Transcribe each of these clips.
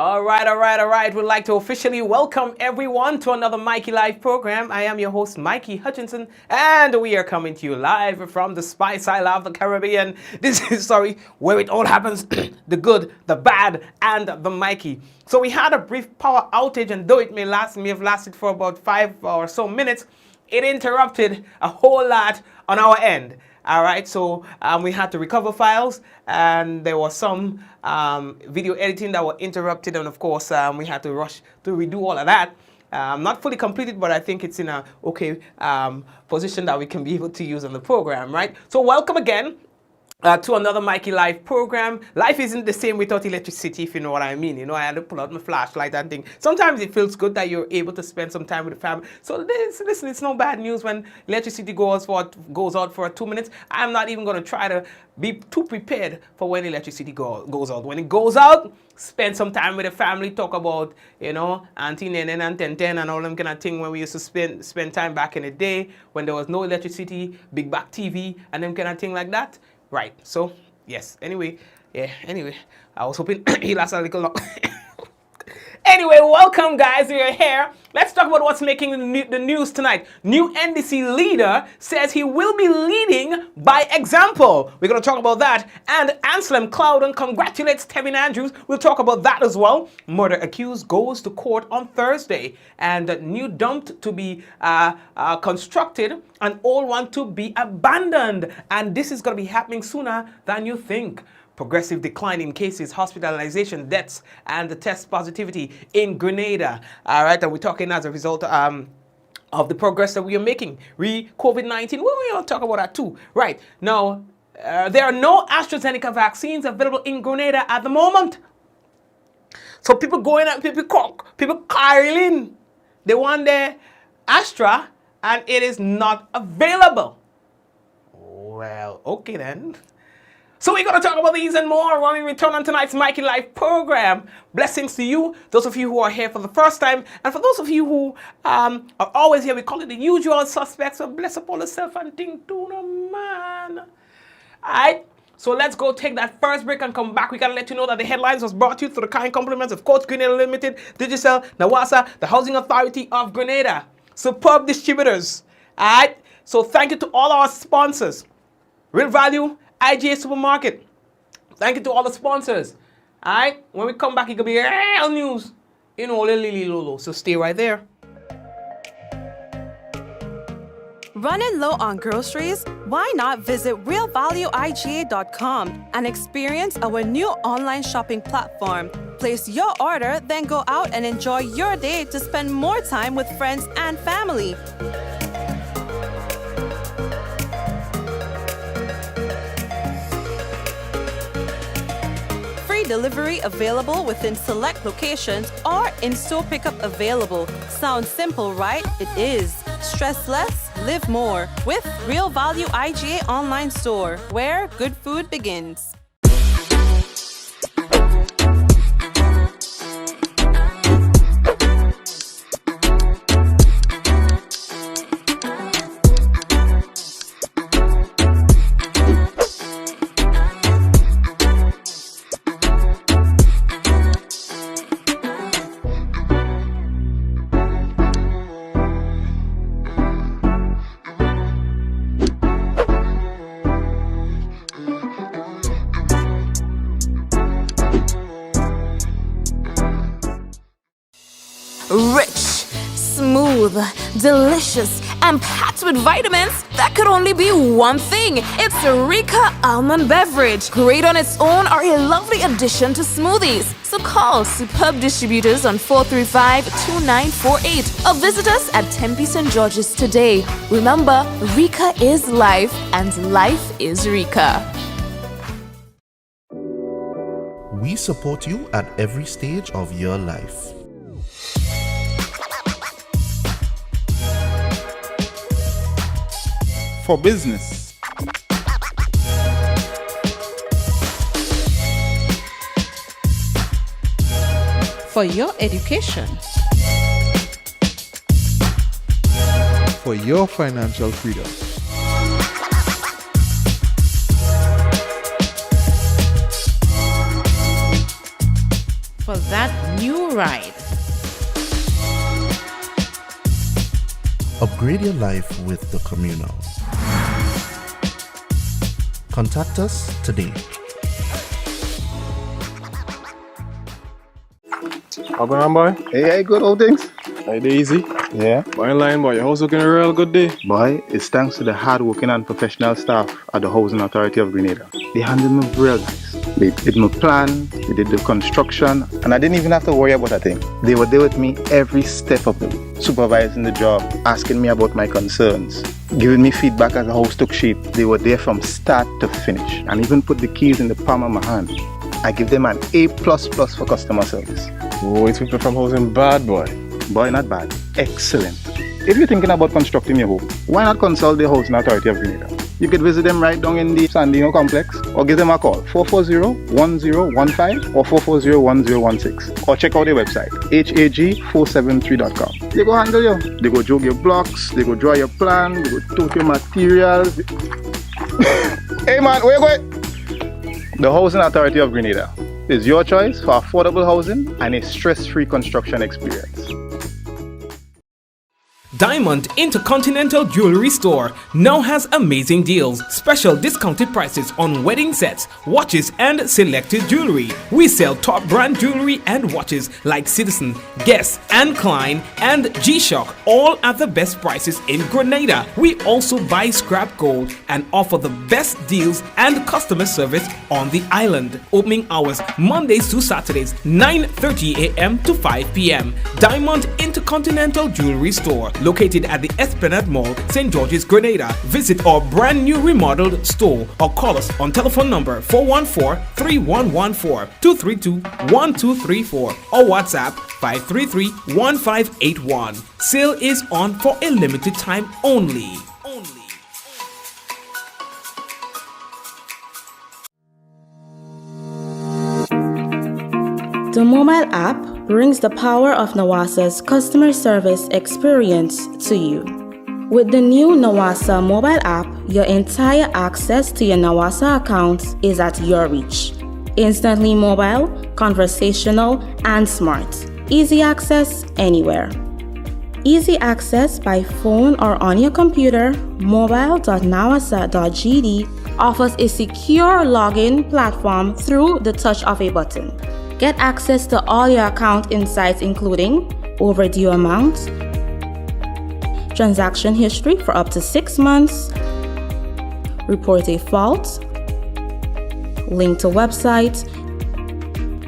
All right. We'd like to officially welcome everyone to another Mikey Live program. I am your host, Mikey Hutchinson, and we are coming to you live from the Spice Isle of the Caribbean. This is, where it all happens, the good, the bad, and the Mikey. So we had a brief power outage, and though it may have lasted for about 5 or so minutes, it interrupted a whole lot on our end. All right, so we had to recover files, and there was some video editing that were interrupted, and of course we had to rush to redo all of that. Not fully completed, but I think it's in a okay position that we can be able to use on the program, right? So welcome again to another Mikey Live program. Life isn't the same without electricity, if you know what I mean. You know, I had to pull out my flashlight and thing. Sometimes it feels good that you're able to spend some time with the family. So listen, it's no bad news when electricity goes out for 2 minutes. I'm not even going to try to be too prepared for when electricity goes out. When it goes out, spend some time with the family, talk about, you know, Auntie Nenen and Tenten and all them kind of thing when we used to spend time back in the day when there was no electricity, big back TV and them kind of thing like that. Right, so, yes, anyway, I was hoping he lasted a little long. Anyway, welcome guys, we are here. Let's talk about what's making the news tonight. New NDC leader says he will be leading by example. We're going to talk about that. And Anslem Clouden congratulates Tevin Andrews. We'll talk about that as well. Murder accused goes to court on Thursday. And new dump to be constructed and old one to be abandoned. And this is going to be happening sooner than you think. Progressive decline in cases, hospitalization, deaths, and the test positivity in Grenada. All right, and we're talking as a result of the progress that we are making. COVID-19, well, we'll talk about that too. Right, now, there are no AstraZeneca vaccines available in Grenada at the moment. So people going out, people calling, they want their Astra, and it is not available. Well, okay then. So we're going to talk about these and more when we return on tonight's Mikey Live program. Blessings to you, those of you who are here for the first time, and for those of you who are always here, we call it the usual suspects. So bless up all yourself and think to no man. All right, so let's go take that first break and come back. We got to let you know that the headlines was brought to you through the kind compliments of Coach Grenada Limited, Digicel, Nawasa, the Housing Authority of Grenada. Superb distributors. All right, so thank you to all our sponsors. Real Value, IGA Supermarket. Thank you to all the sponsors. Alright, when we come back, it could be real news. You know, Lily Lolo. So stay right there. Running low on groceries? Why not visit realvalueiga.com and experience our new online shopping platform? Place your order, then go out and enjoy your day to spend more time with friends and family. Delivery available within select locations or in-store pickup available. Sounds simple, right? It is. Stress less, live more with Real Value IGA online store, where good food begins. Rich, smooth, delicious, and packed with vitamins that could only be one thing. It's Rika Almond Beverage. Great on its own or a lovely addition to smoothies. So call Superb Distributors on 435-2948 or visit us at Tempe St. George's today. Remember, Rika is life and life is Rika. We support you at every stage of your life. For business, for your education, for your financial freedom, for that new ride. Upgrade your life with the Communal. Contact us today. How going on, boy? Hey, good old things. Hey, easy. Yeah. Boy, in line, boy. Your house looking a real good day. Boy, it's thanks to the hard-working and professional staff at the Housing Authority of Grenada. They handled me real nice. They did my plan, they did the construction, and I didn't even have to worry about a thing. They were there with me every step of the way, supervising the job, asking me about my concerns, giving me feedback as the house took shape. They were there from start to finish, and even put the keys in the palm of my hand. I give them an A++ for customer service. Oh, it's people from housing bad, boy. Boy, not bad. Excellent. If you're thinking about constructing your home, why not consult the Housing Authority of Grenada? You could visit them right down in the Sandino complex, or give them a call 440-1015 or 440-1016, or check out their website hag473.com. They go handle you. They go jog your blocks, they go draw your plan, they go tote your materials. Hey man, where you going? The Housing Authority of Grenada is your choice for affordable housing and a stress-free construction experience. Diamond Intercontinental Jewelry Store now has amazing deals, special discounted prices on wedding sets, watches and selected jewelry. We sell top brand jewelry and watches like Citizen, Guess and Klein and G-Shock, all at the best prices in Grenada. We also buy scrap gold and offer the best deals and customer service on the island. Opening hours Mondays to Saturdays 9:30 a.m. to 5 p.m. Diamond Intercontinental Jewelry Store, located at the Esplanade Mall, St. George's, Grenada. Visit our brand new remodeled store or call us on telephone number 414-3114, 232-1234 or WhatsApp 533-1581. Sale is on for a limited time only. The mobile app brings the power of Nawasa's customer service experience to you. With the new Nawasa mobile app, your entire access to your Nawasa account is at your reach. Instantly mobile, conversational, and smart. Easy access anywhere. Easy access by phone or on your computer, mobile.nawasa.gd offers a secure login platform through the touch of a button. Get access to all your account insights, including overdue amounts, transaction history for up to 6 months, report a fault, link to website,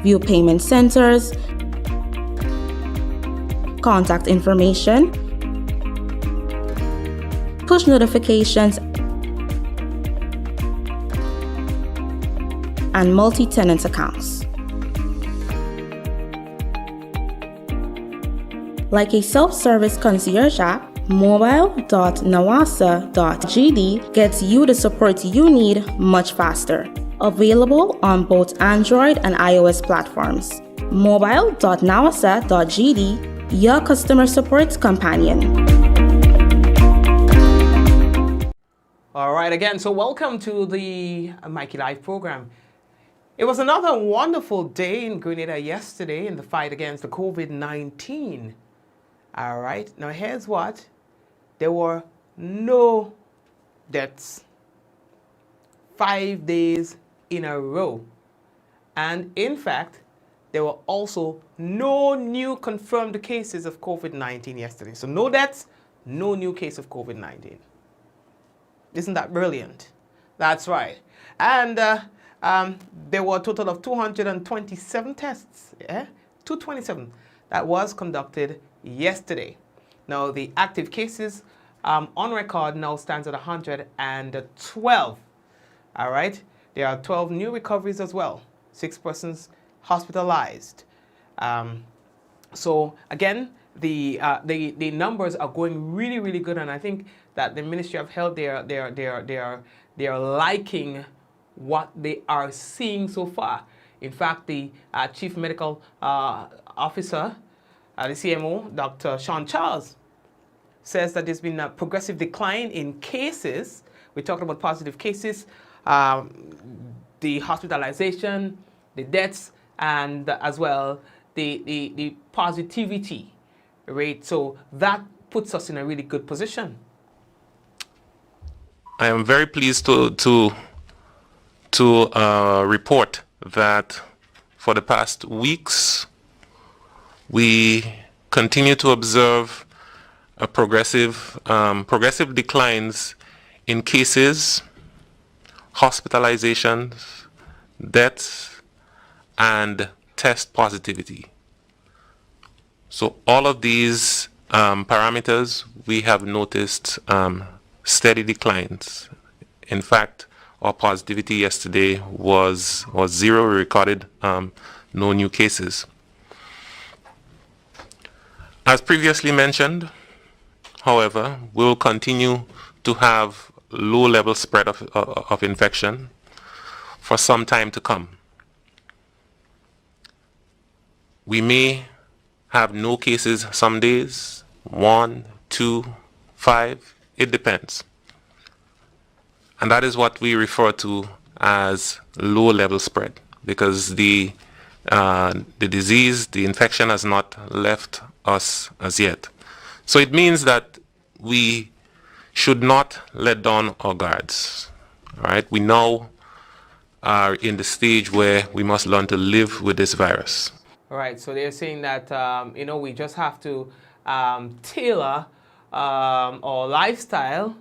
view payment centers, contact information, push notifications, and multi-tenant accounts. Like a self-service concierge app, mobile.nawasa.gd gets you the support you need much faster. Available on both Android and iOS platforms. Mobile.nawasa.gd, your customer support companion. All right, again, so welcome to the Mikey Live program. It was another wonderful day in Grenada yesterday in the fight against the COVID-19. All right, now here's what. There were no deaths 5 days in a row. And in fact, there were also no new confirmed cases of COVID-19 yesterday. So no deaths, no new case of COVID-19. Isn't that brilliant? That's right. And there were a total of 227 tests, 227, that was conducted yesterday. Now the active cases on record now stands at 112. All right, there are 12 new recoveries as well. 6 persons hospitalized. So again, the numbers are going really, really good, and I think that the Ministry of Health they are liking what they are seeing so far. In fact, the Chief Medical Officer, the CMO, Dr. Sean Charles, says that there's been a progressive decline in cases. We talked about positive cases, the hospitalization, the deaths, and as well the positivity rate. So that puts us in a really good position. I am very pleased to report that for the past weeks we continue to observe a progressive declines in cases, hospitalizations, deaths, and test positivity. So all of these parameters we have noticed steady declines. In fact, our positivity yesterday was 0. We recorded no new cases. As previously mentioned, however, we will continue to have low-level spread of infection for some time to come. We may have no cases some days, 1, 2, 5, it depends. And that is what we refer to as low-level spread, because the disease, the infection has not left us as yet. So it means that we should not let down our guards. All right? We now are in the stage where we must learn to live with this virus. All right, so they're saying that, we just have to tailor our lifestyle,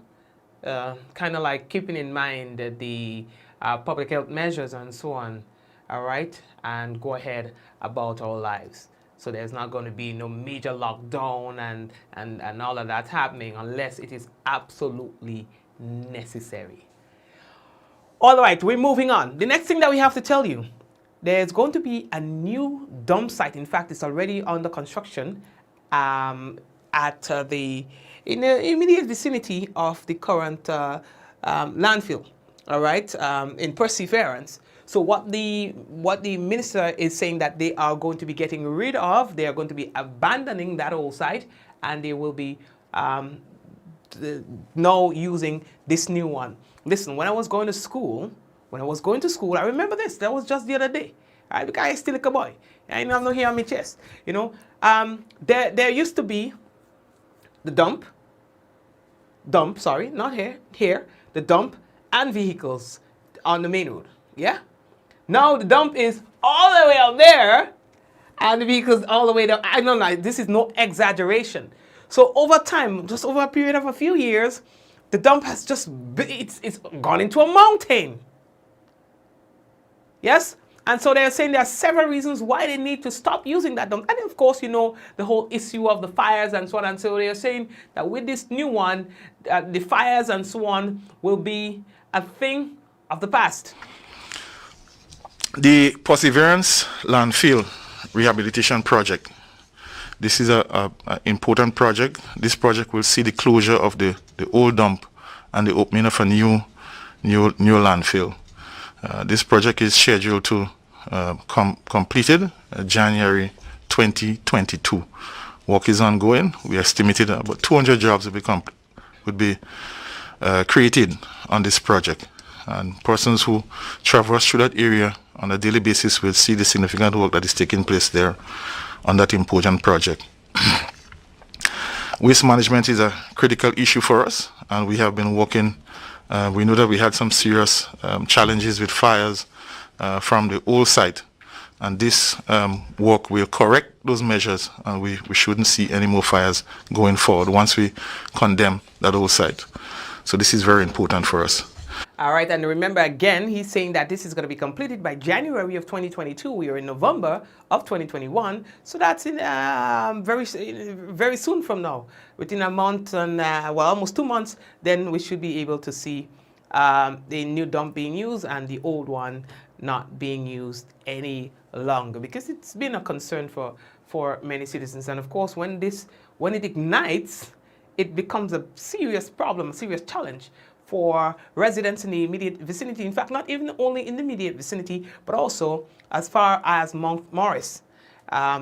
kind of like keeping in mind the public health measures and so on, all right, and go ahead about our lives. So there's not going to be no major lockdown and all of that happening unless it is absolutely necessary. All right, we're moving on. The next thing that we have to tell you, there's going to be a new dump site. In fact, it's already under construction at the immediate vicinity of the current landfill. All right, in Perseverance. So what the minister is saying that they are going to be getting rid of, they are going to be abandoning that old site, and they will be now using this new one. Listen, when I was going to school, I remember this. That was just the other day. All right, because I still a boy. I ain't have no hair on my chest. There used to be the dump, sorry, not here, the dump and vehicles on the main road. Yeah? Now the dump is all the way out there and the vehicles all the way down. I don't know, this is no exaggeration. So over time, just over a period of a few years, the dump has just, it's gone into a mountain. Yes? And so they're saying there are several reasons why they need to stop using that dump. And of course, the whole issue of the fires and so on. And so they're saying that with this new one, the fires and so on will be a thing of the past. The Perseverance Landfill Rehabilitation Project. This is an important project. This project will see the closure of the old dump and the opening of a new landfill. This project is scheduled to completed January 2022. Work is ongoing. We estimated about 200 jobs would be created on this project. And persons who traverse through that area on a daily basis will see the significant work that is taking place there on that important project. Waste management is a critical issue for us, and we have been working. We know that we had some serious challenges with fires from the old site, and this work will correct those measures, and we shouldn't see any more fires going forward once we condemn that old site. So this is very important for us. All right, and remember again, he's saying that this is going to be completed by January of 2022. We are in November of 2021, so that's in very soon from now. Within a month and almost 2 months, then we should be able to see the new dump being used and the old one not being used any longer, because it's been a concern for many citizens. And of course, when it ignites, it becomes a serious problem, a serious challenge for residents in the immediate vicinity. In fact, not even only in the immediate vicinity, but also as far as Mount Morris.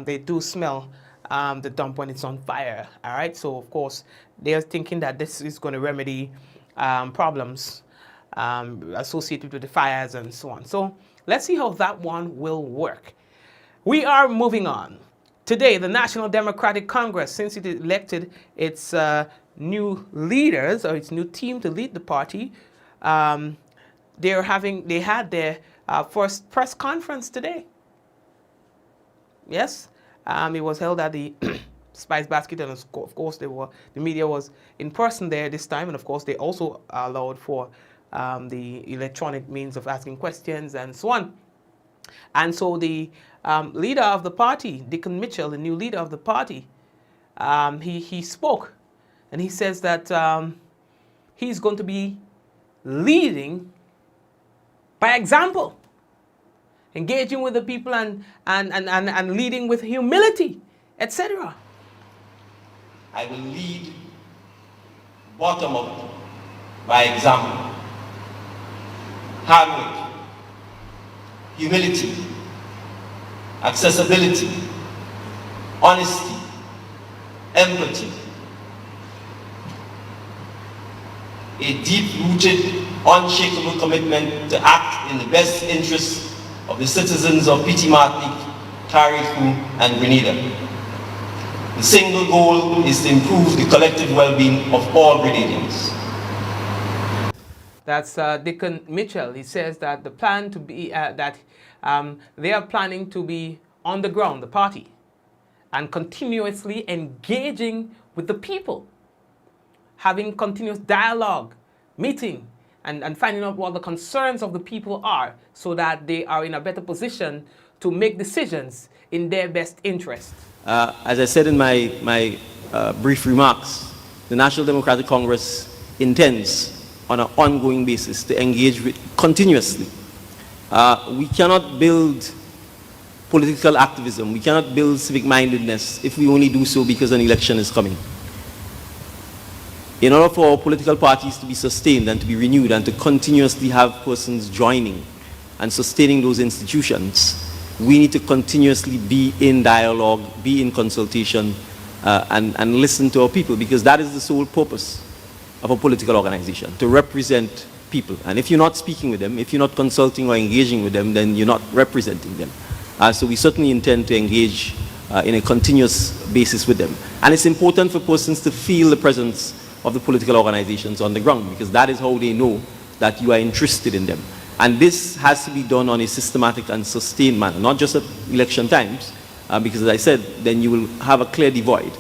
They do smell the dump when it's on fire. All right, so of course, they're thinking that this is going to remedy problems associated with the fires and so on. So let's see how that one will work. We are moving on. Today, the National Democratic Congress, since it elected its new leaders or its new team to lead the party, they had their first press conference today. Yes, it was held at the Spice Basket, and of course the media was in person there this time, and of course they also allowed for the electronic means of asking questions and so on. And so the leader of the party, Dickon Mitchell, the new leader of the party, he spoke, and he says that he's going to be leading by example, engaging with the people and leading with humility, etc. I will lead bottom up by example. Hard work, humility, accessibility, honesty, empathy, a deep-rooted, unshakable commitment to act in the best interests of the citizens of Petite Martinique, Carriacou, and Grenada. The single goal is to improve the collective well-being of all Grenadians. That's Dickon Mitchell. He says that the plan to be they are planning to be on the ground, the party, and continuously engaging with the people, having continuous dialogue, meeting, and finding out what the concerns of the people are, so that they are in a better position to make decisions in their best interest. As I said in my brief remarks, the National Democratic Congress intends on an ongoing basis to engage with continuously. We cannot build political activism, we cannot build civic mindedness if we only do so because an election is coming. In order for political parties to be sustained and to be renewed and to continuously have persons joining and sustaining those institutions, we need to continuously be in dialogue, be in consultation, and listen to our people, because that is the sole purpose of a political organization, to represent people. And if you're not speaking with them, if you're not consulting or engaging with them, then you're not representing them. So we certainly intend to engage in a continuous basis with them. And it's important for persons to feel the presence of the political organizations on the ground, because that is how they know that you are interested in them. And this has to be done on a systematic and sustained manner, not just at election times, because as I said, then you will have a clear divide,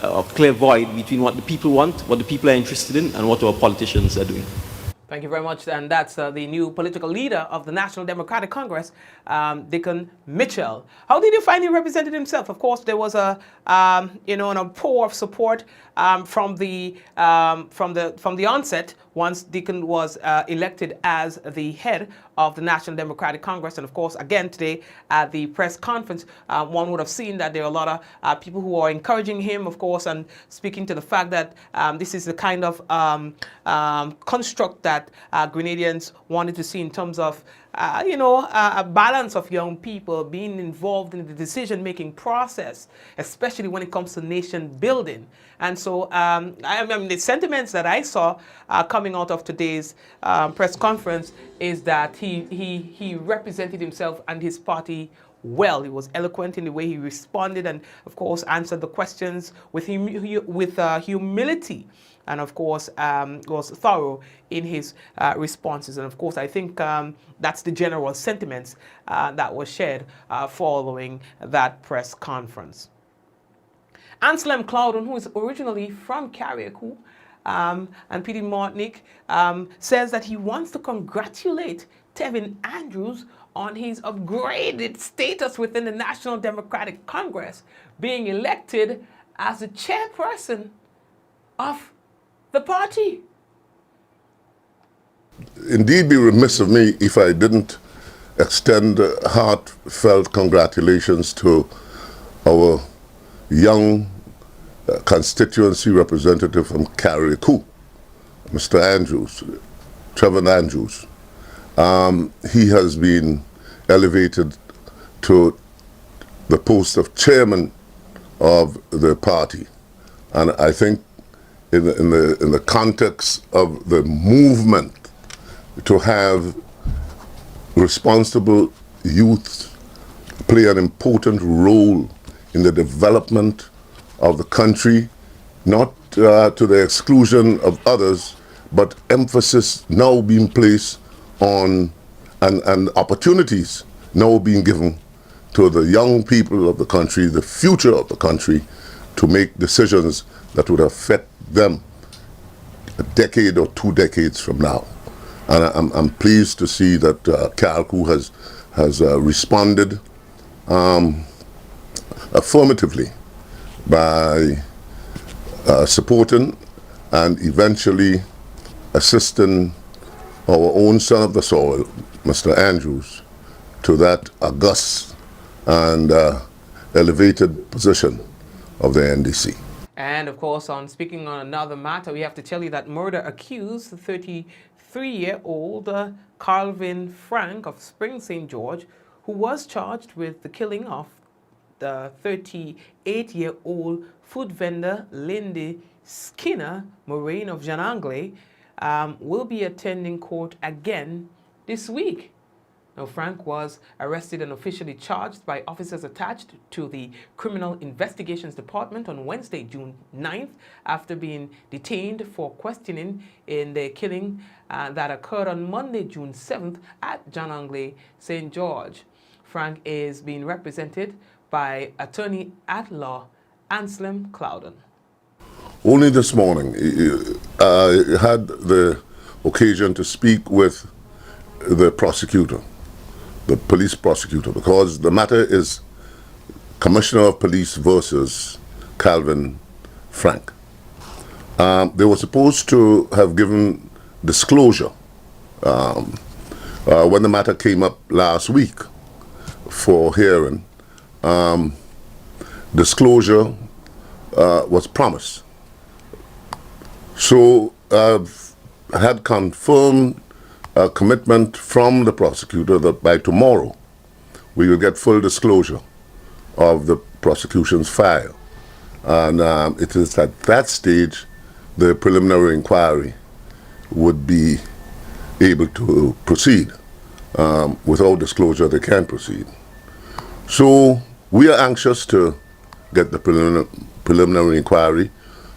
a clear void between what the people want, what the people are interested in, and what our politicians are doing. Thank you very much. And that's the new political leader of the National Democratic Congress, Dickon Mitchell. How did you find he represented himself? Of course, there was an outpour of support from the onset once Dickon was elected as the head of the National Democratic Congress. And of course, again today at the press conference, one would have seen that there are a lot of people who are encouraging him, of course, and speaking to the fact that this is the kind of construct that Grenadians wanted to see in terms of a balance of young people being involved in the decision-making process, especially when it comes to nation building. And so the sentiments that I saw coming out of today's press conference is that he represented himself and his party well. He was eloquent in the way he responded, and of course answered the questions with humility, and of course was thorough in his responses. And of course I think that's the general sentiments that was shared following that press conference. Anslem Clouden, who is originally from Carriacou and Petite Martinique, says that he wants to congratulate Tevin Andrews on his upgraded status within the National Democratic Congress, being elected as the chairperson of the party. Indeed, be remiss of me if I didn't extend heartfelt congratulations to our young constituency representative from Carriacou, Mr. Andrews, Tevin Andrews. He has been elevated to the post of chairman of the party, and I think in the context of the movement to have responsible youth play an important role in the development of the country, not to the exclusion of others, but emphasis now being placed on and opportunities now being given to the young people of the country, the future of the country, to make decisions that would affect them a decade or 2 decades from now. And I'm pleased to see that CALCU has responded affirmatively by supporting and eventually assisting our own son of the soil, Mr. Andrews, to that august and elevated position of the NDC. And of course, on speaking on another matter, we have to tell you that murder accused 33-year-old Calvin Frank of Spring St. George, who was charged with the killing of the 38-year-old food vendor Lindy Skinner Moraine of Janangle, will be attending court again this week. Now, Frank was arrested and officially charged by officers attached to the Criminal Investigations Department on Wednesday, June 9th, after being detained for questioning in the killing that occurred on Monday, June 7th at Janangle, St. George. Frank is being represented by attorney at law Anslem Clouden. Only this morning, I had the occasion to speak with the prosecutor, the police prosecutor, because the matter is Commissioner of Police versus Calvin Frank. They were supposed to have given disclosure when the matter came up last week for hearing. Disclosure was promised. So I've had confirmed a commitment from the prosecutor that by tomorrow we will get full disclosure of the prosecution's file. And it is at that stage the preliminary inquiry would be able to proceed. Without disclosure, they can't proceed. So we are anxious to get the preliminary inquiry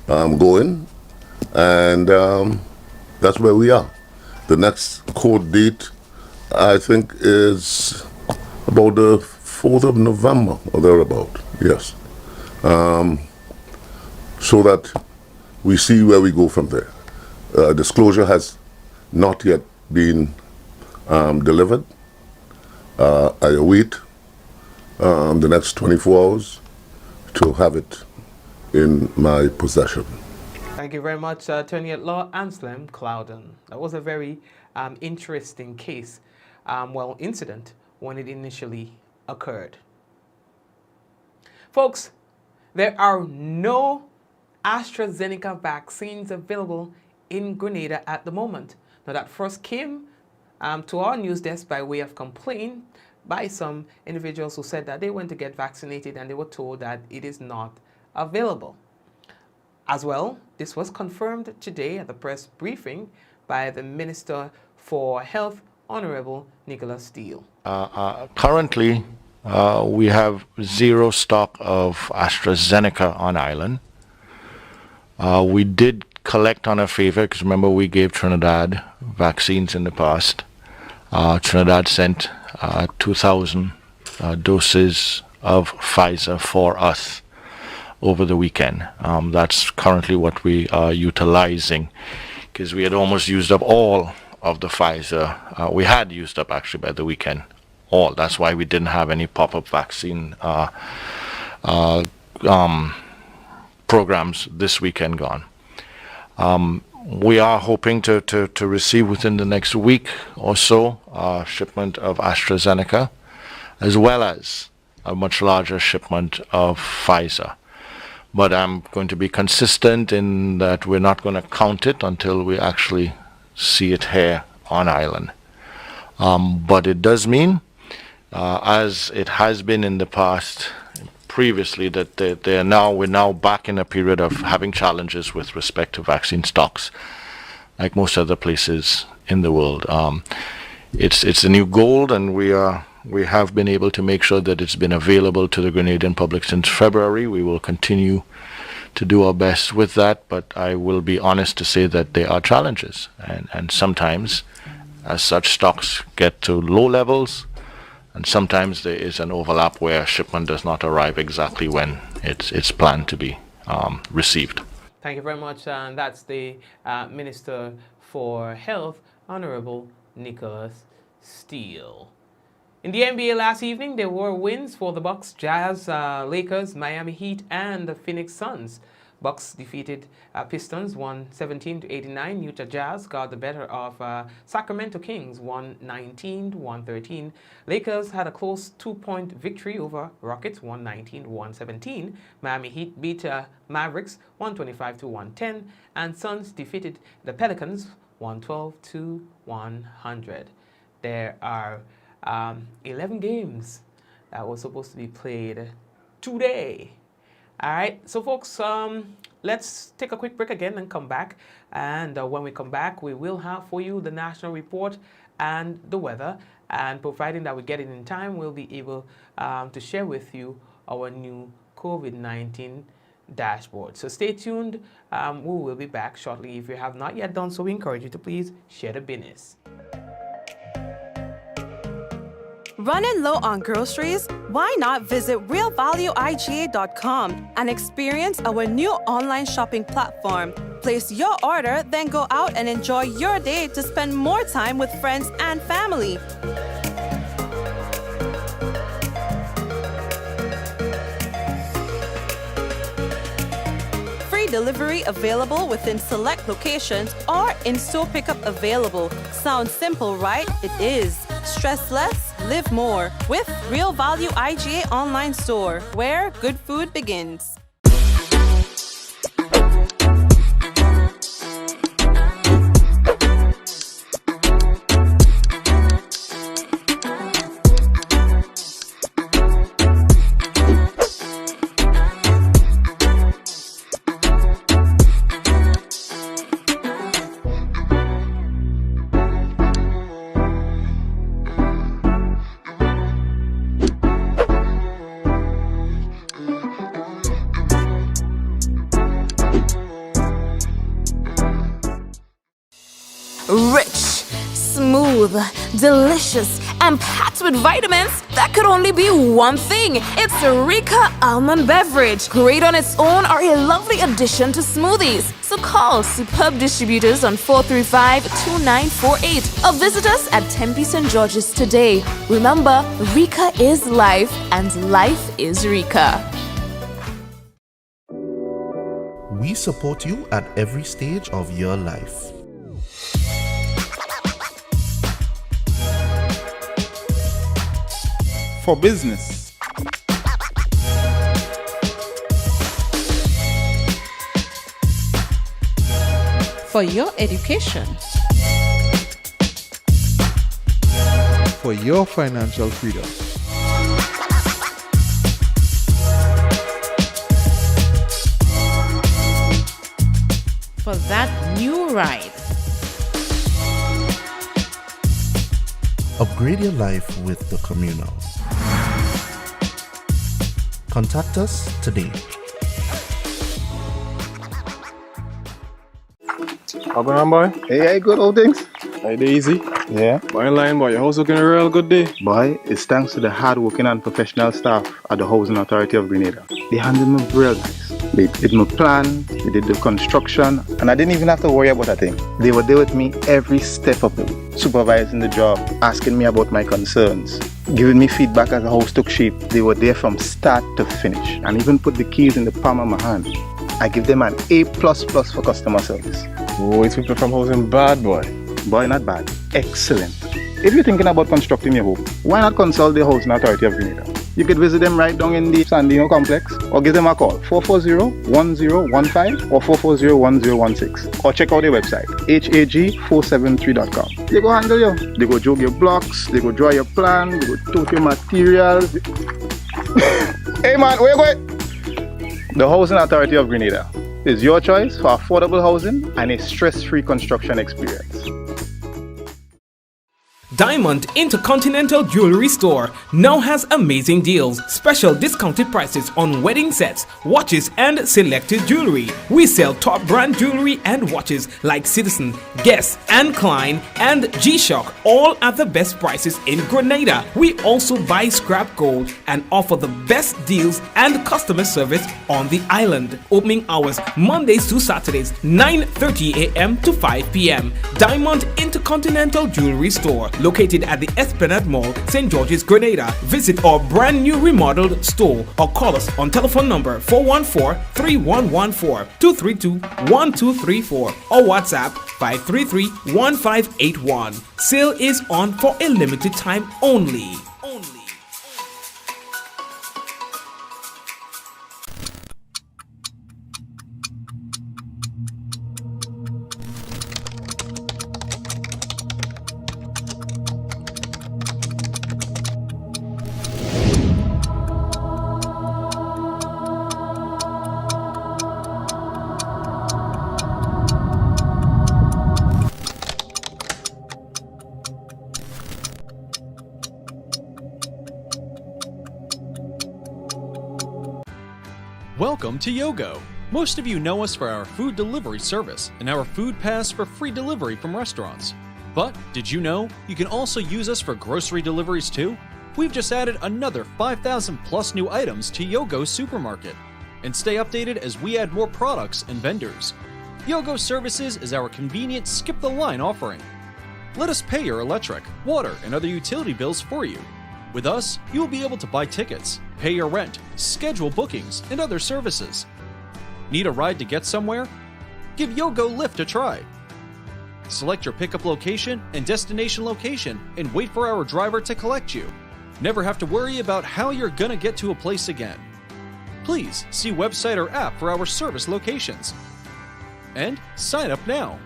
going, and that's where we are. The next court date, I think, is about the 4th of November or thereabout, yes. So that we see where we go from there. Disclosure has not yet been delivered. I await the next 24 hours to have it in my possession. Thank you very much, Attorney at Law Anslem Clouden. That was a very interesting case, incident when it initially occurred. Folks, there are no AstraZeneca vaccines available in Grenada at the moment. Now, that first came to our news desk by way of complaint by some individuals who said that they went to get vaccinated and they were told that it is not available. As well, this was confirmed today at the press briefing by the Minister for Health, Honorable Nicholas Steele. Currently, we have zero stock of AstraZeneca on island. We did collect on a favor, because remember we gave Trinidad vaccines in the past. Trinidad sent 2,000 doses of Pfizer for us over the weekend. That's currently what we are utilizing, because we had almost used up all of the Pfizer. We had used up actually by the weekend, all. That's why we didn't have any pop-up vaccine programs this weekend gone. We are hoping to receive within the next week or so a shipment of AstraZeneca, as well as a much larger shipment of Pfizer. But I'm going to be consistent in that we're not going to count it until we actually see it here on island. But it does mean, as it has been in the past previously, that we're now back in a period of having challenges with respect to vaccine stocks, like most other places in the world. It's a new gold, and we are We have been able to make sure that it's been available to the Grenadian public since February. We will continue to do our best with that, but I will be honest to say that there are challenges, and sometimes as such stocks get to low levels, and sometimes there is an overlap where shipment does not arrive exactly when it's planned to be received. Thank you very much. And that's the Minister for Health, Honorable Nicholas Steele. In the NBA last evening, there were wins for the Bucks, Jazz, Lakers, Miami Heat, and the Phoenix Suns. Bucks defeated Pistons 117-89. Utah Jazz got the better of Sacramento Kings 119-113. Lakers had a close 2-point victory over Rockets 119-117. Miami Heat beat Mavericks 125-110. And Suns defeated the Pelicans 112-100. There are 11 games that were supposed to be played today. All right, so folks, let's take a quick break again and come back. And when we come back, we will have for you the national report and the weather. And providing that we get it in time, we'll be able to share with you our new COVID-19 dashboard. So stay tuned. We will be back shortly. If you have not yet done so, we encourage you to please share the business. Running low on groceries? Why not visit realvalueiga.com and experience our new online shopping platform? Place your order, then go out and enjoy your day to spend more time with friends and family. Free delivery available within select locations or in-store pickup available. Sounds simple, right? It is. Stress less, live more with Real Value IGA online store, where good food begins. Rich, smooth, delicious, and packed with vitamins that could only be one thing. It's Rika Almond Beverage. Great on its own or a lovely addition to smoothies. So call superb distributors on 435-2948 or visit us at Tempe St. George's today. Remember, Rika is life and life is Rika. We support you at every stage of your life. For business. For your education. For your financial freedom. For that new ride. Upgrade your life with the Communal. Contact us today. How going on, boy? Hey, good old things. Hey, easy. Yeah. Boy, in line, boy. Your house looking a real good day. Boy, it's thanks to the hard-working and professional staff at the Housing Authority of Grenada. They handled me real nice. They did my plan, they did the construction, and I didn't even have to worry about a thing. They were there with me every step of the way, supervising the job, asking me about my concerns, giving me feedback as the house took shape. They were there from start to finish, and even put the keys in the palm of my hand. I give them an A++ for customer service. Oh, it's people from housing bad, boy. Boy, not bad. Excellent. If you're thinking about constructing your home, why not consult the Housing Authority of Grenada? You could visit them right down in the Sandino complex, or give them a call 440-1015 or 440-1016, or check out their website hag473.com. They go handle you. They go jog your blocks, they go draw your plan, they go tote your materials. Hey man, where you going? The Housing Authority of Grenada is your choice for affordable housing and a stress-free construction experience. Diamond Intercontinental Jewelry Store now has amazing deals, special discounted prices on wedding sets, watches and selected jewelry. We sell top brand jewelry and watches like Citizen, Guess and Klein and G-Shock, all at the best prices in Grenada. We also buy scrap gold and offer the best deals and customer service on the island. Opening hours Mondays to Saturdays 9:30 a.m. to 5 p.m. Diamond Intercontinental Jewelry Store, located at the Esplanade Mall, St. George's, Grenada. Visit our brand new remodeled store or call us on telephone number 414-3114, 232-1234 or WhatsApp 533-1581. Sale is on for a limited time only. Welcome to Yogo. Most of you know us for our food delivery service and our food pass for free delivery from restaurants. But did you know you can also use us for grocery deliveries too? We've just added another 5,000 plus new items to Yogo's supermarket. And stay updated as we add more products and vendors. Yogo Services is our convenient skip the line offering. Let us pay your electric, water, and other utility bills for you. With us, you will be able to buy tickets, pay your rent, schedule bookings, and other services. Need a ride to get somewhere? Give Yogo Lyft a try. Select your pickup location and destination location and wait for our driver to collect you. Never have to worry about how you're gonna get to a place again. Please see website or app for our service locations. And sign up now.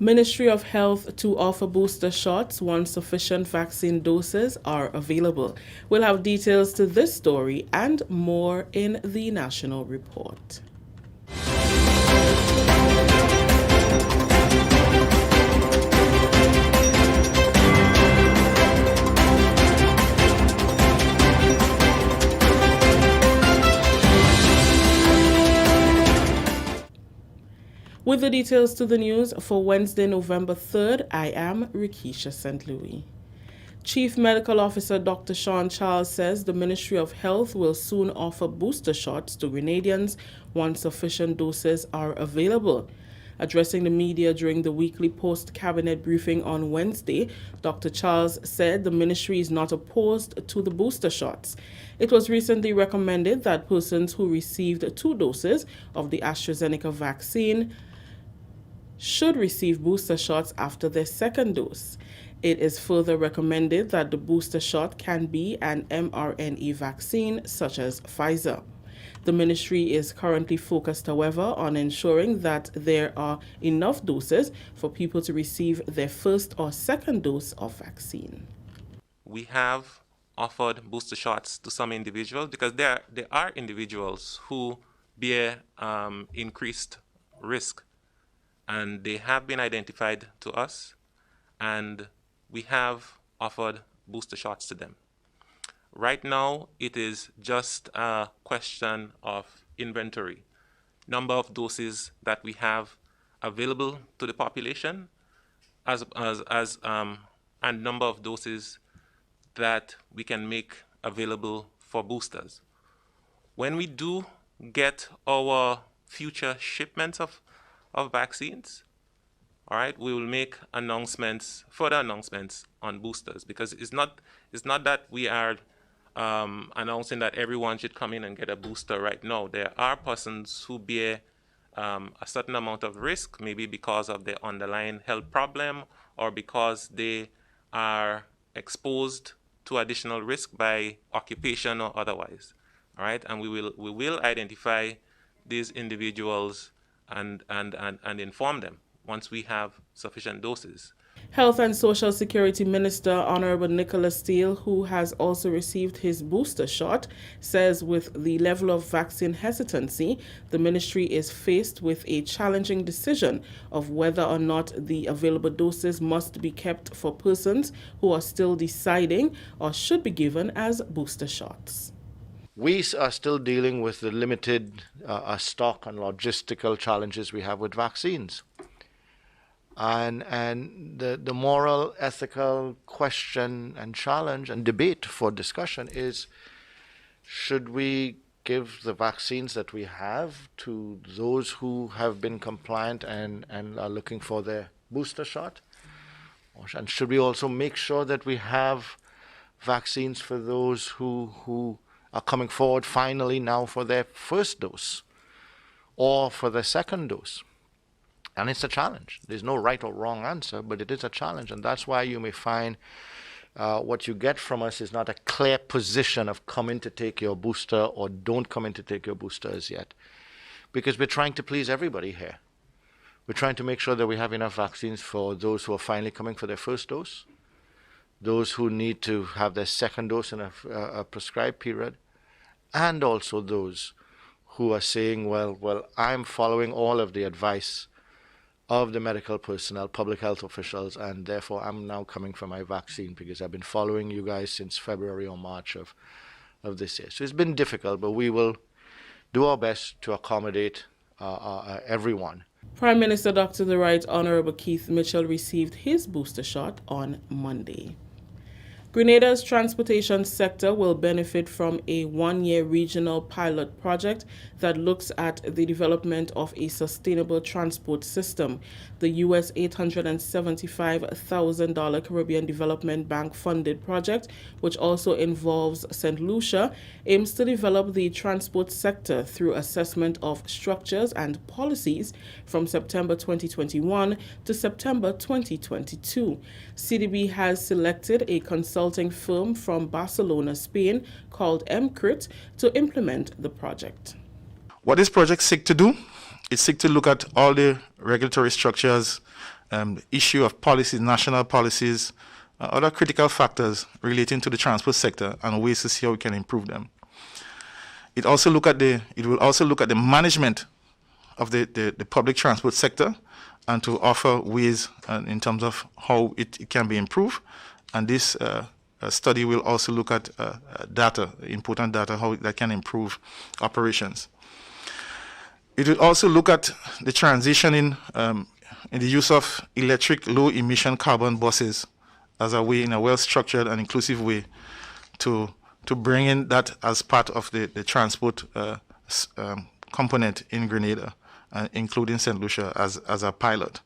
Ministry of Health to offer booster shots once sufficient vaccine doses are available. We'll have details to this story and more in the national report. With the details to the news for Wednesday, November 3rd, I am Rikisha St. Louis. Chief Medical Officer Dr. Sean Charles says the Ministry of Health will soon offer booster shots to Grenadians once sufficient doses are available. Addressing the media during the weekly post-cabinet briefing on Wednesday, Dr. Charles said the ministry is not opposed to the booster shots. It was recently recommended that persons who received 2 doses of the AstraZeneca vaccine should receive booster shots after their second dose. It is further recommended that the booster shot can be an mRNA vaccine such as Pfizer. The ministry is currently focused, however, on ensuring that there are enough doses for people to receive their first or second dose of vaccine. We have offered booster shots to some individuals because there are individuals who bear increased risk, and they have been identified to us, and we have offered booster shots to them. Right now, it is just a question of inventory, number of doses that we have available to the population, and number of doses that we can make available for boosters. When we do get our future shipments of vaccines, all right, we will make further announcements on boosters, because it's not that we are announcing that everyone should come in and get a booster right now. There are persons who bear a certain amount of risk, maybe because of their underlying health problem or because they are exposed to additional risk by occupation or otherwise. All right, and we will identify these individuals and inform them once we have sufficient doses. Health and Social Security Minister Honorable Nicholas Steele, who has also received his booster shot, says with the level of vaccine hesitancy, the ministry is faced with a challenging decision of whether or not the available doses must be kept for persons who are still deciding or should be given as booster shots. We are still dealing with the limited stock and logistical challenges we have with vaccines. And the moral, ethical question and challenge and debate for discussion is, should we give the vaccines that we have to those who have been compliant and are looking for their booster shot? And should we also make sure that we have vaccines for those who are coming forward finally now for their first dose or for their second dose? And it's a challenge. There's no right or wrong answer, but it is a challenge. And that's why you may find what you get from us is not a clear position of come in to take your booster or don't come in to take your booster as yet. Because we're trying to please everybody here. We're trying to make sure that we have enough vaccines for those who are finally coming for their first dose, those who need to have their second dose in a prescribed period, and also those who are saying, well, I'm following all of the advice of the medical personnel, public health officials, and therefore I'm now coming for my vaccine because I've been following you guys since February or March of this year. So it's been difficult, but we will do our best to accommodate everyone. Prime Minister Dr. The Right Honorable Keith Mitchell received his booster shot on Monday. Grenada's transportation sector will benefit from a one-year regional pilot project that looks at the development of a sustainable transport system. The U.S. $875,000 Caribbean Development Bank funded project, which also involves St. Lucia, aims to develop the transport sector through assessment of structures and policies from September 2021 to September 2022. CDB has selected a consulting firm from Barcelona, Spain, called MCRIT to implement the project. What this project seeks to do is seek to look at all the regulatory structures, the issue of policies, national policies, other critical factors relating to the transport sector and ways to see how we can improve them. It will also look at the management of the public transport sector and to offer ways in terms of how it can be improved. And this study will also look at data, important data, how that can improve operations. It will also look at the transition in the use of electric low-emission carbon buses as a way, in a well-structured and inclusive way, to bring in that as part of the transport component in Grenada, including St. Lucia as a pilot.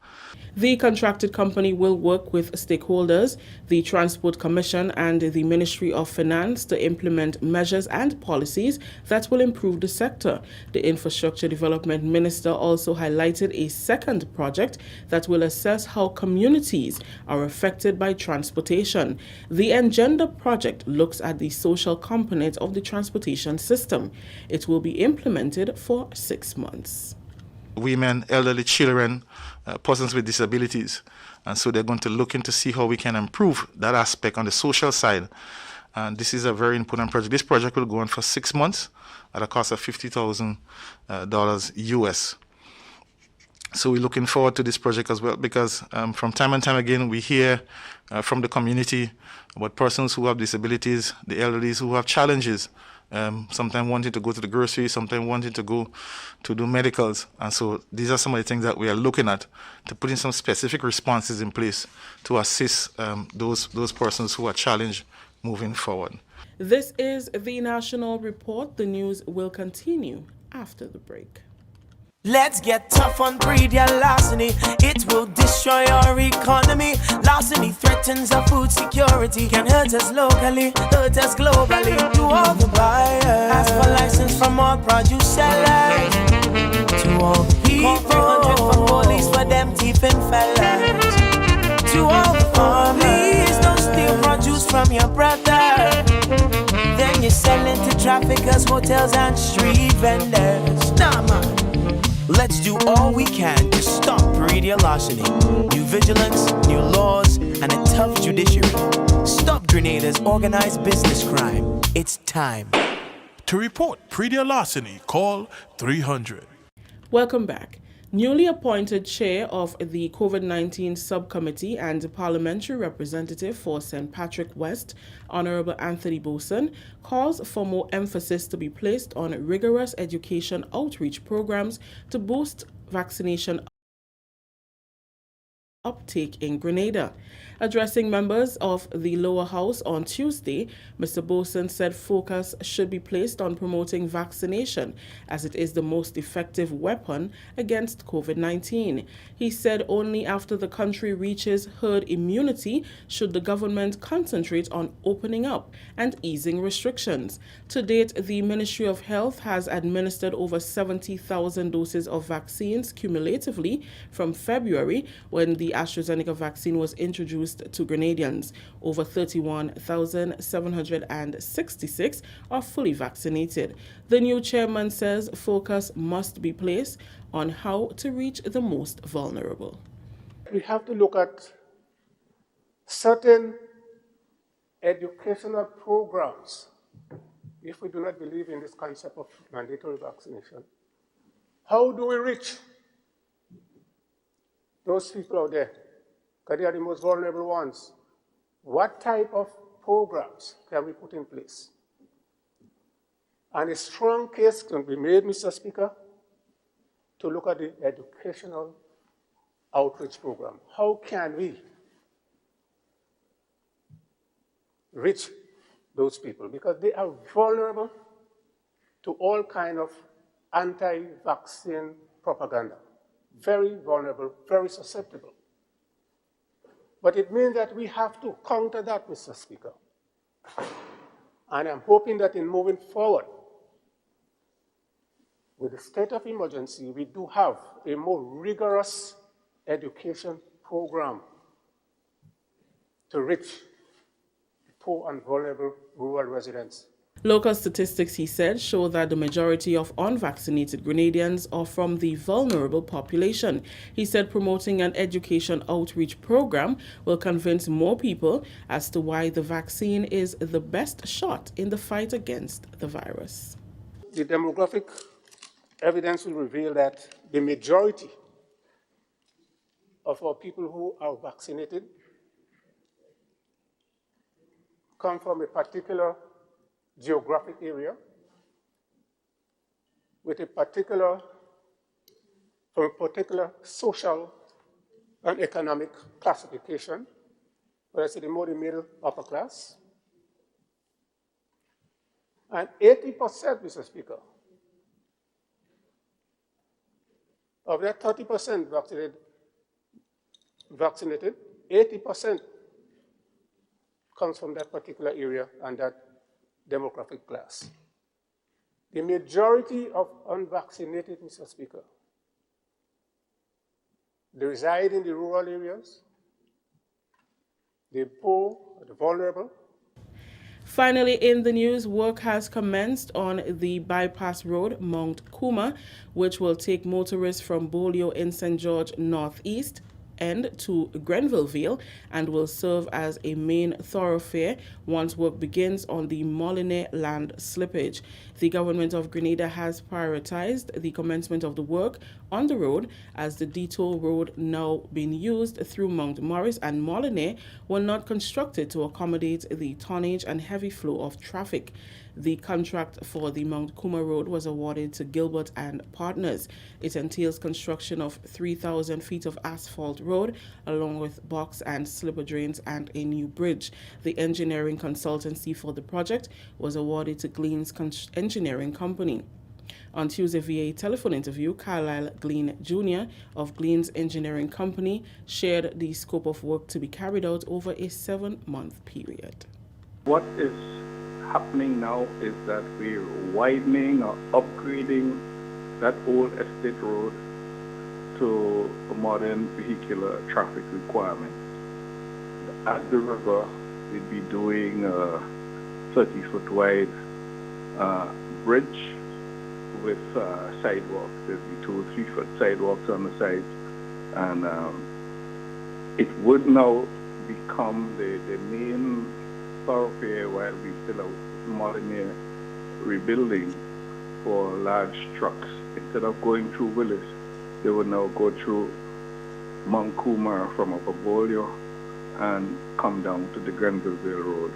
The contracted company will work with stakeholders, the Transport Commission and the Ministry of Finance to implement measures and policies that will improve the sector. The Infrastructure Development Minister also highlighted a second project that will assess how communities are affected by transportation. The Engender project looks at the social component of the transportation system. It will be implemented for 6 months. Women, elderly children, persons with disabilities. And so they're going to look into see how we can improve that aspect on the social side. And this is a very important project. This project will go on for 6 months at a cost of $50,000 US. So we're looking forward to this project as well because from time and time again we hear from the community about persons who have disabilities, the elderly who have challenges. Sometimes wanting to go to the grocery, sometimes wanting to go to do medicals. And so these are some of the things that we are looking at to put in some specific responses in place to assist those persons who are challenged moving forward. This is the National Report. The news will continue after the break. Let's get tough on breed your larceny. It will destroy our economy. Larceny threatens our food security. Can hurt us locally, hurt us globally. Do all the buyers. Ask for license from all produce sellers. To all the people, 300 for police for them thieving fellas. To all the please don't steal produce from your brother. Then you sell it to traffickers, hotels and street vendors. Nah man, let's do all we can to stop radio larceny. New vigilance, new laws, and a tough judiciary. Stop Grenada's organized business crime. It's time. To report pre-deal larceny, call 300. Welcome back. Newly appointed chair of the COVID-19 subcommittee and parliamentary representative for St. Patrick West, Honorable Anthony Boson, calls for more emphasis to be placed on rigorous education outreach programs to boost vaccination uptake in Grenada. Addressing members of the lower house on Tuesday, Mr. Boson said focus should be placed on promoting vaccination as it is the most effective weapon against COVID-19. He said only after the country reaches herd immunity should the government concentrate on opening up and easing restrictions. To date, the Ministry of Health has administered over 70,000 doses of vaccines cumulatively from February when the AstraZeneca vaccine was introduced to Grenadians. Over 31,766 are fully vaccinated. The new chairman says focus must be placed on how to reach the most vulnerable. We have to look at certain educational programs if we do not believe in this concept of mandatory vaccination. How do we reach those people out there? Because they are the most vulnerable ones. What type of programs can we put in place? And a strong case can be made, Mr. Speaker, to look at the educational outreach program. How can we reach those people? Because they are vulnerable to all kind of anti-vaccine propaganda. Very vulnerable, very susceptible. But it means that we have to counter that, Mr. Speaker. And I'm hoping that in moving forward with the state of emergency, we do have a more rigorous education program to reach poor and vulnerable rural residents. Local statistics, he said, show that the majority of unvaccinated Grenadians are from the vulnerable population. He said promoting an education outreach program will convince more people as to why the vaccine is the best shot in the fight against the virus. The demographic evidence will reveal that the majority of our people who are vaccinated come from a particular geographic area with a particular social and economic classification, whether it's the more the middle upper class. And 80%, Mr. Speaker, of that 30% vaccinated, 80% comes from that particular area and that demographic class. The majority of unvaccinated, Mr. Speaker, they reside in the rural areas, the poor, the vulnerable. Finally, in the news, work has commenced on the bypass road, Mount Kuma, which will take motorists from Bolio in St. George Northeast end to Grenvilleville and will serve as a main thoroughfare once work begins on the Molineux land slippage. The government of Grenada has prioritized the commencement of the work on the road as the detour road now being used through Mount Morris and Molineux were not constructed to accommodate the tonnage and heavy flow of traffic. The contract for the Mount Kuma Road was awarded to Gilbert and Partners. It entails construction of 3,000 feet of asphalt road, along with box and slipper drains and a new bridge. The engineering consultancy for the project was awarded to Glean's Engineering Company. On Tuesday, via a telephone interview, Carlisle Glean Jr. of Glean's Engineering Company shared the scope of work to be carried out over a 7-month period. What is happening now is that we're widening or upgrading that old estate road to modern vehicular traffic requirements. At the river, we'd be doing a 30-foot wide bridge with sidewalks. There'd be 2 or 3 foot sidewalks on the sides, and it would now become the main thoroughfare while we fill out modern rebuilding for large trucks. Instead of going through Willis, they would now go through Mount Kumar from Apabolio and come down to the Grenville Road,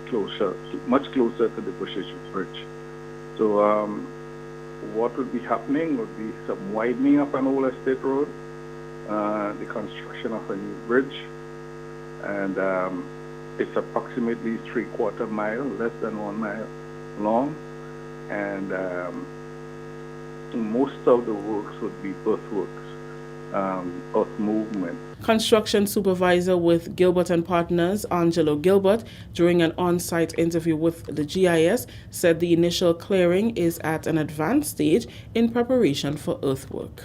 much closer to the Bushes Bridge. So what would be happening would be some widening of an old estate road, the construction of a new bridge, and it's approximately 3/4 mile, less than 1 mile long, and most of the works would be earthworks, earth movement. Construction supervisor with Gilbert and Partners, Angelo Gilbert, during an on-site interview with the GIS, said the initial clearing is at an advanced stage in preparation for earthwork.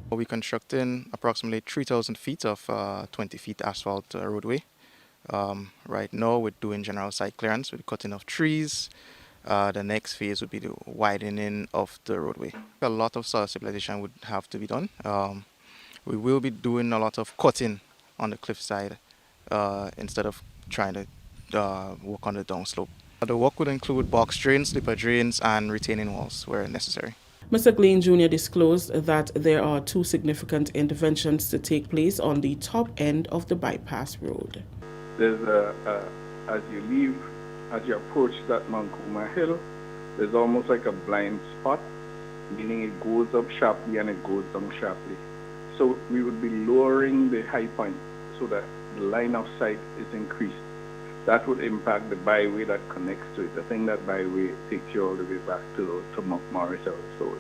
We're constructing approximately 3,000 feet of 20 feet asphalt roadway. Right now we're doing general site clearance with cutting of trees. The next phase would be the widening of the roadway. A lot of soil stabilization would have to be done. We will be doing a lot of cutting on the cliffside instead of trying to work on the downslope. The work would include box drains, slipper drains, and retaining walls where necessary. Mr. Glean Jr. disclosed that there are 2 significant interventions to take place on the top end of the bypass road. There's as you approach that Mount Kumar hill, there's almost like a blind spot, meaning it goes up sharply and it goes down sharply. So we would be lowering the high point so that the line of sight is increased. That would impact the byway that connects to it. I think that byway takes you all the way back to Mount Morris also.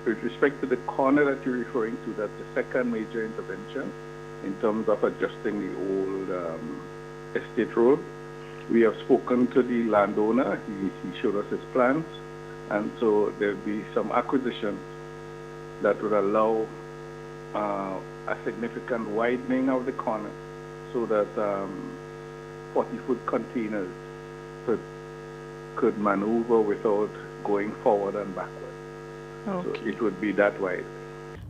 With respect to the corner that you're referring to, that's the second major intervention in terms of adjusting the old estate road. We have spoken to the landowner. He showed us his plans, and so there'll be some acquisitions that would allow a significant widening of the corner so that 40-foot containers could maneuver without going forward and backward. Okay. So it would be that wide.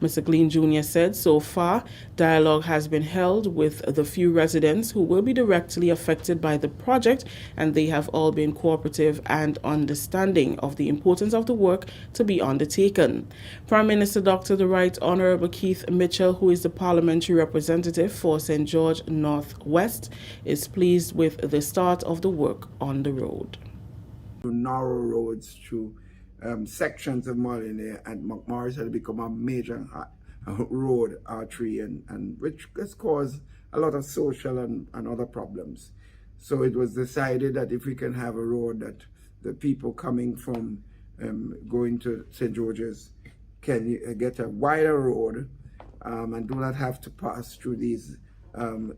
Mr. Glean Jr. said so far, dialogue has been held with the few residents who will be directly affected by the project, and they have all been cooperative and understanding of the importance of the work to be undertaken. Prime Minister Dr. The Right Honorable Keith Mitchell, who is the parliamentary representative for St. George Northwest, is pleased with the start of the work on the road. Narrow roads through sections of Molyneux and McMorris had become a major road artery, and which has caused a lot of social and other problems. So it was decided that if we can have a road that the people coming from going to St. George's can get a wider road and do not have to pass through these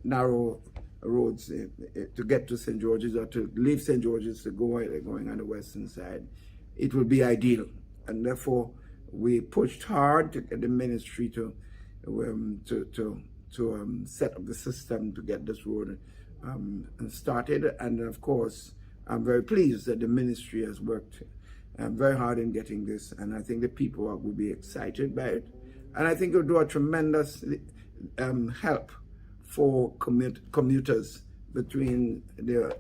narrow roads to get to St. George's, or to leave St. George's to go going on the western side, it would be ideal. And therefore we pushed hard to get the ministry to set up the system to get this road started. And of course I'm very pleased that the ministry has worked very hard in getting this, and I think the people will be excited by it, and I think it will do a tremendous help for commuters between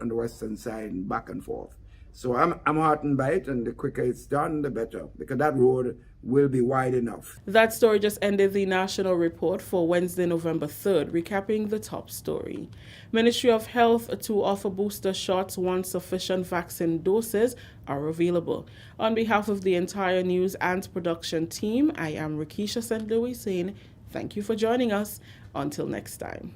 on the western side and back and forth. So I'm heartened by it, and the quicker it's done, the better, because that road will be wide enough. That story just ended the national report for Wednesday, November 3rd, recapping the top story. Ministry of Health to offer booster shots once sufficient vaccine doses are available. On behalf of the entire news and production team, I am Rikisha St. Louis saying thank you for joining us. Until next time.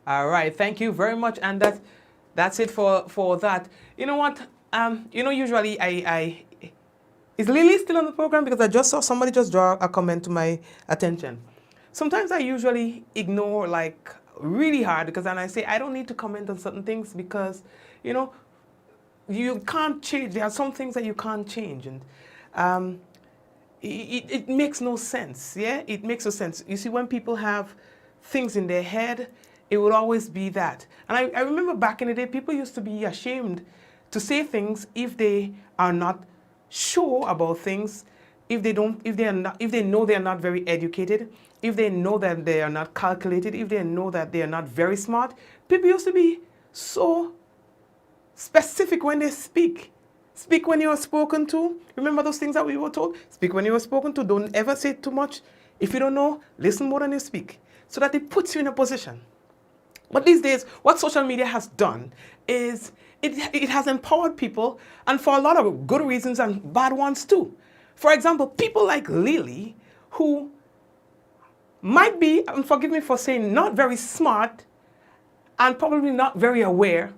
All right, thank you very much, and that's it for that. You know what? Usually is Lily still on the program? Because I just saw somebody just draw a comment to my attention. Sometimes I usually ignore like really hard because then I say I don't need to comment on certain things because, you know, you can't change. There are some things that you can't change, and it makes no sense. Yeah, it makes no sense. You see, when people have things in their head, it would always be that. And I remember back in the day, people used to be ashamed to say things if they are not sure about things, if they know they are not very educated, if they know that they are not calculated, if they know that they are not very smart. People used to be so specific when they speak. Speak when you are spoken to. Remember those things that we were told? Speak when you are spoken to. Don't ever say too much. If you don't know, listen more than you speak. So that it puts you in a position. But these days, what social media has done is it has empowered people, and for a lot of good reasons and bad ones too. For example, people like Lily, who might be, and forgive me for saying, not very smart and probably not very aware,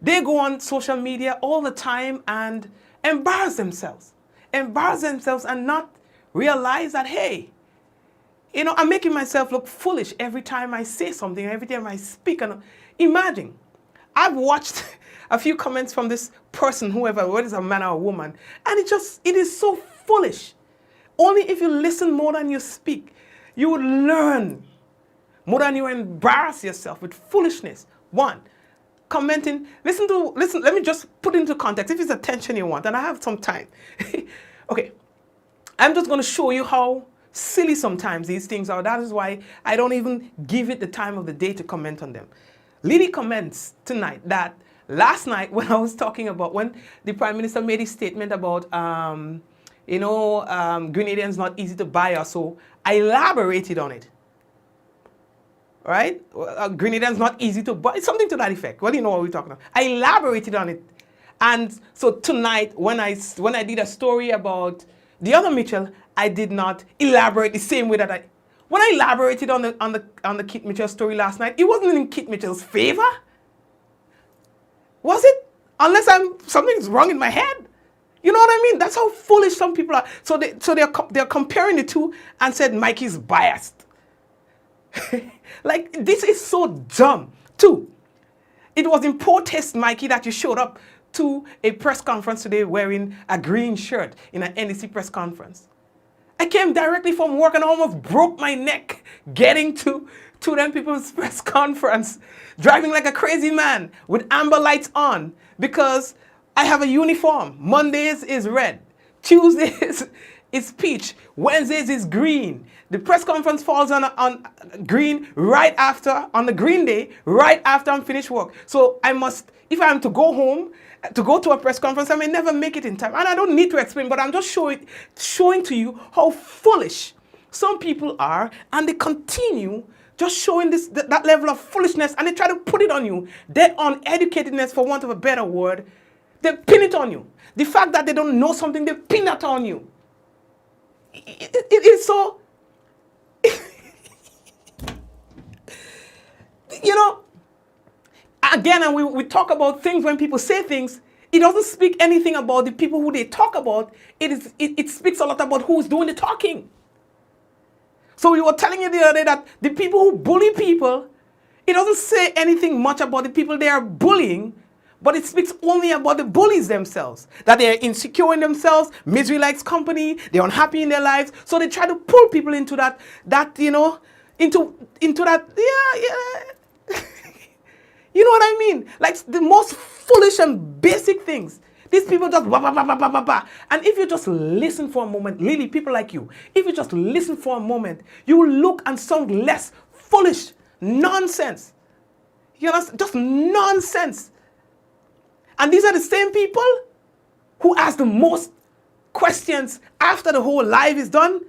they go on social media all the time and embarrass themselves and not realize that, hey, you know, I'm making myself look foolish every time I say something, every time I speak. And imagine, I've watched a few comments from this person, whoever, whether it's a man or a woman, and it is so foolish. Only if you listen more than you speak, you would learn more than you embarrass yourself with foolishness. One, commenting, listen, let me just put into context, if it's attention you want, and I have some time. Okay, I'm just going to show you how silly sometimes these things are. That is why I don't even give it the time of the day to comment on them. Lily comments tonight that last night when I was talking about, when the Prime Minister made his statement about, Grenadians not easy to buy or so, I elaborated on it. Right? Grenadians not easy to buy, something to that effect. Well, you know what we're talking about. I elaborated on it. And so tonight, when I did a story about the other Mitchell, I did not elaborate the same way that when I elaborated on the Kit Mitchell story last night, it wasn't in Kit Mitchell's favor. Was it? Unless something's wrong in my head. You know what I mean? That's how foolish some people are. So they're comparing the two and said Mikey's biased. Like, this is so dumb. Two, it was in protest, Mikey, that you showed up to a press conference today wearing a green shirt in an NDC press conference. I came directly from work and almost broke my neck getting to them people's press conference, driving like a crazy man with amber lights on because I have a uniform. Mondays is red, Tuesdays is peach, Wednesdays is green. The press conference falls on green right after, on the green day, right after I'm finished work. So I must, if I am to go home, to go to a press conference, I may never make it in time. And I don't need to explain, but I'm just showing to you how foolish some people are, and they continue just showing that level of foolishness, and they try to put it on you. Their uneducatedness, for want of a better word, they pin it on you. The fact that they don't know something, they pin that on you. It is so... You know, again, and we talk about things when people say things, it doesn't speak anything about the people who they talk about. It speaks a lot about who's doing the talking. So we were telling you the other day that the people who bully people, it doesn't say anything much about the people they are bullying, but it speaks only about the bullies themselves, that they are insecure in themselves, misery likes company, they're unhappy in their lives. So they try to pull people into that you know, into that, yeah. You know what I mean? Like the most foolish and basic things. These people just bah, bah, bah, bah, bah, bah, bah. And if you just listen for a moment, really, people like you, if you just listen for a moment, you will look and sound less foolish. Nonsense. You know, just nonsense. And these are the same people who ask the most questions after the whole live is done.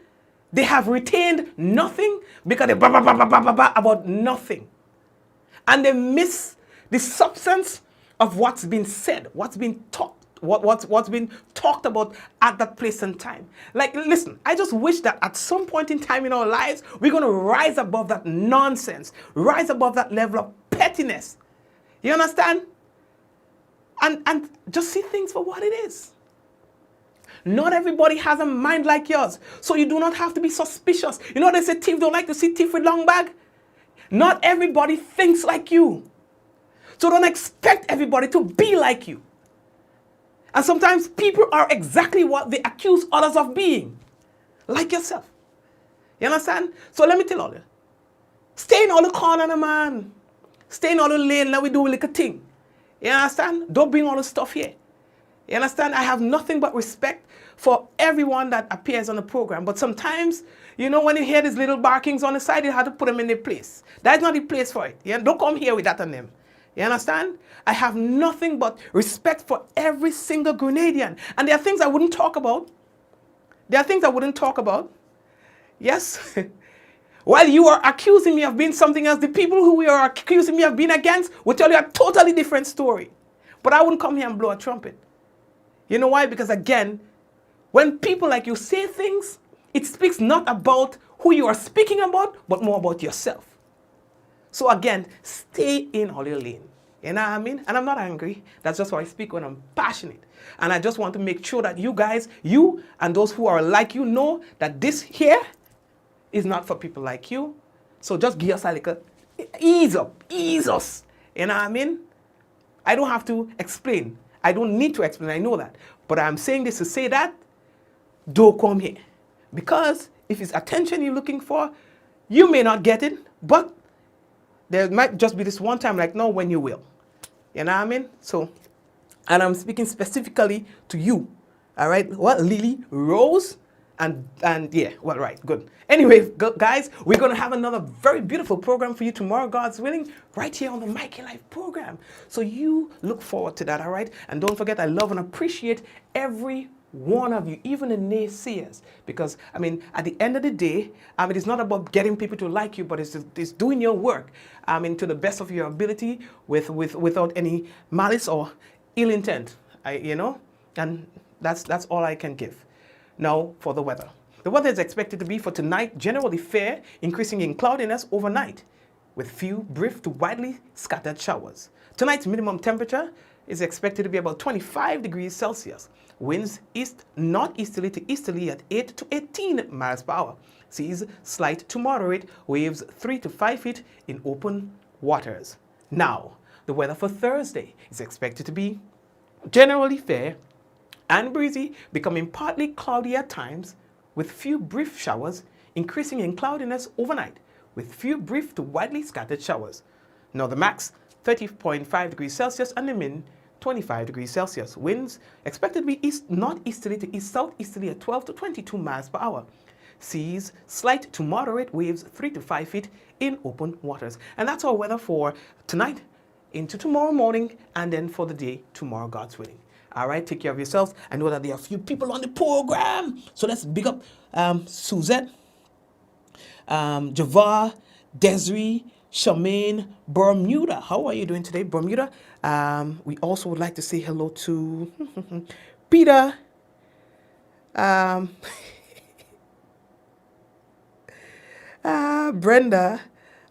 They have retained nothing because they bah, bah, bah, bah, bah, bah, bah, about nothing. And they miss the substance of what's been said, what's been taught, what's been talked about at that place and time. Like, listen, I just wish that at some point in time in our lives, we're going to rise above that nonsense, rise above that level of pettiness. You understand? And just see things for what it is. Not everybody has a mind like yours, so you do not have to be suspicious. You know they say thieves don't like to see thief with long bag? Not everybody thinks like you. So don't expect everybody to be like you. And sometimes people are exactly what they accuse others of being. Like yourself. You understand? So let me tell all you. Stay in all the corner, man. Stay in all the lane, let we do a little thing. You understand? Don't bring all the stuff here. You understand? I have nothing but respect for everyone that appears on the program. But sometimes, you know, when you hear these little barkings on the side, you have to put them in their place. That's not the place for it. Yeah? Don't come here with that on them. You understand? I have nothing but respect for every single Grenadian. And there are things I wouldn't talk about. There are things I wouldn't talk about. Yes. While you are accusing me of being something else, the people who you are accusing me of being against will tell you a totally different story. But I wouldn't come here and blow a trumpet. You know why? Because again, when people like you say things, it speaks not about who you are speaking about, but more about yourself. So again, stay in all your lane. You know what I mean? And I'm not angry. That's just how I speak when I'm passionate. And I just want to make sure that you guys, you and those who are like you know that this here is not for people like you. So just give us a little ease up, ease us. You know what I mean? I don't have to explain. I don't need to explain, I know that. But I'm saying this to say that, don't come here. Because if it's attention you're looking for, you may not get it, but there might just be this one time like now when you will. You know what I mean? So, and I'm speaking specifically to you. All right? What? Lily, Rose, and yeah, well, right, good. Anyway, guys, we're going to have another very beautiful program for you tomorrow, God's willing, right here on the Mikey Life program. So you look forward to that, all right? And don't forget, I love and appreciate every one of you, even the naysayers, because, I mean, at the end of the day, it is not about getting people to like you, but it's doing your work, to the best of your ability without any malice or ill intent, and that's all I can give. Now, for the weather. The weather is expected to be for tonight generally fair, increasing in cloudiness overnight, with few brief to widely scattered showers. Tonight's minimum temperature is expected to be about 25 degrees Celsius. Winds northeasterly to easterly at 8 to 18 miles per hour. Seas slight to moderate, waves 3 to 5 feet in open waters. Now, the weather for Thursday is expected to be generally fair and breezy, becoming partly cloudy at times, with few brief showers, increasing in cloudiness overnight, with few brief to widely scattered showers. Now the max, 30.5 degrees Celsius, and the min, 25 degrees Celsius. Winds expected to be northeasterly to southeasterly at 12 to 22 miles per hour. Seas slight to moderate, waves 3 to 5 feet in open waters. And that's our weather for tonight, into tomorrow morning, and then for the day tomorrow, God's willing. All right, take care of yourselves. I know that there are a few people on the program. So let's big up Suzette, Javar, Desiree, Charmaine, Bermuda. How are you doing today, Bermuda? We also would like to say hello to Peter. Brenda,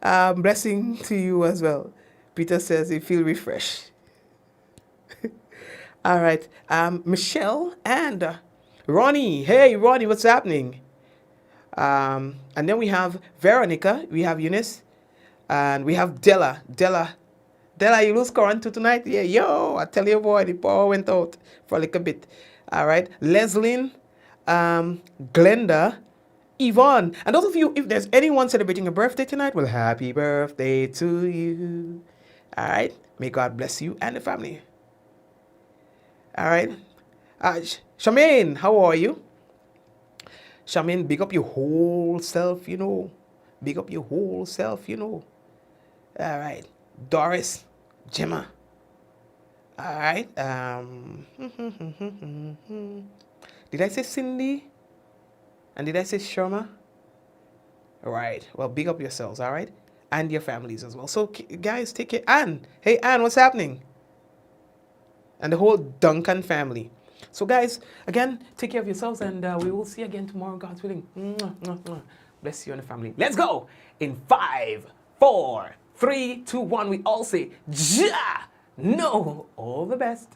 blessing to you as well. Peter says he feel refreshed. All right, Michelle and Ronnie. Hey, Ronnie, what's happening? And then we have Veronica, we have Eunice, and we have Della. Della, you lose current tonight? Yeah, yo, I tell you, boy, the power went out for a little bit. All right, Leslyn, Glenda, Yvonne. And those of you, if there's anyone celebrating a birthday tonight, well, happy birthday to you. All right, may God bless you and the family. All right. Charmaine, how are you? Charmaine, big up your whole self, Big up your whole self, All right. Doris, Gemma. All right. Did I say Cindy? And did I say Sharma? All right. Well, big up yourselves, all right? And your families as well. So, guys, take care. Anne. Hey, Anne, what's happening? And the whole Duncan family. So guys, again, take care of yourselves, and we will see you again tomorrow, God's willing. Bless you and the family. Let's go. In 5, 4, 3, 2, 1, we all say, Ja! No, all the best.